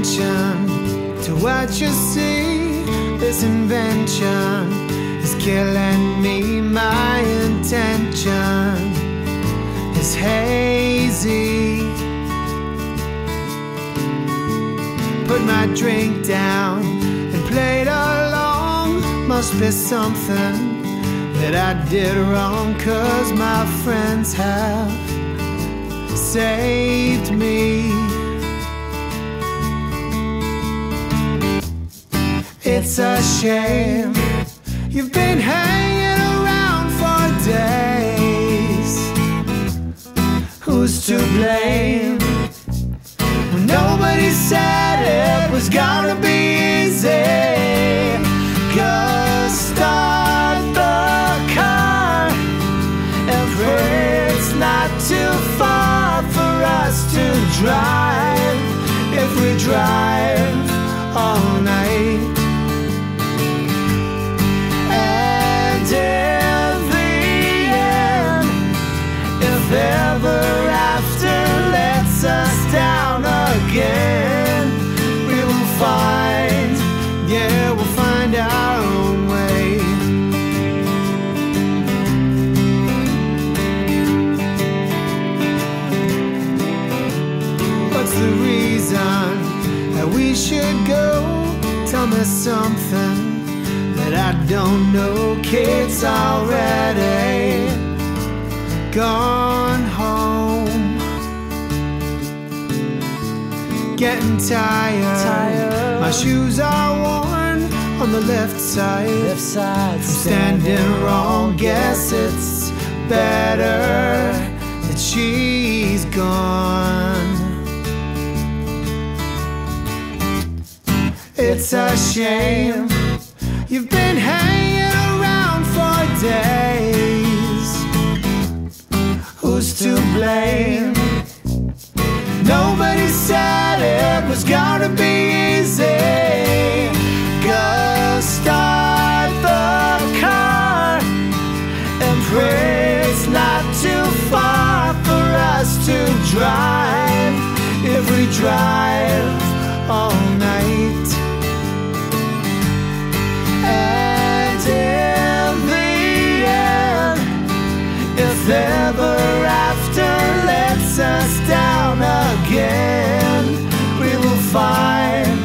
attention to what you see. This invention is killing me. My intention is hazy. Put my drink down and played along. Must be something that I did wrong, 'cause my friends have saved me. It's a shame you've been hanging around for days. Who's to blame when nobody said it was gonna be easy? Go start the car and pray it's not too far for us to drive. If we drive all night, and in the end, if ever after lets us down again, we will find, yeah, we'll find our own way. What's the reason that we should go? Tell me something that I don't know. Kids already gone home, getting tired. My shoes are worn on the left side. I'm standing wrong. Guess it's better that she's gone. It's a shame you've been hanging around for days. Who's to blame? Nobody said it was gonna be easy. Go start the car and pray it's not too far for us to drive. If we drive all night, and in the end, if ever after lets us down again, we will find,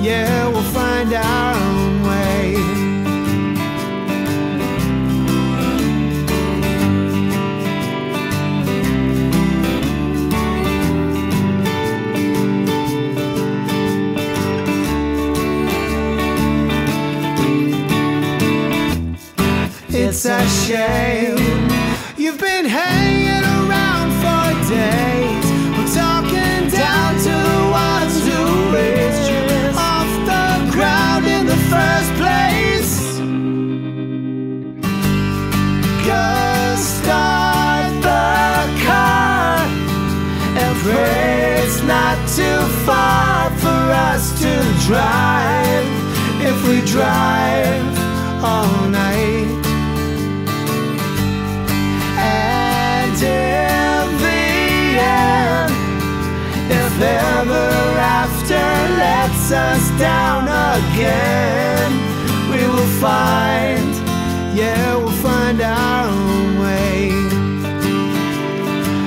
yeah, we'll find our own way. It's a shame you've been hanging around for days. We're talking down to the ones who raised you off the ground in the first place. Go start the car and pray it's not too far for us to drive. If we drive all night, and in the end, if ever after lets us down again, we will find, yeah, we'll find our own way.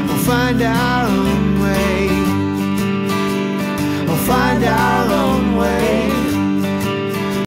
We'll find our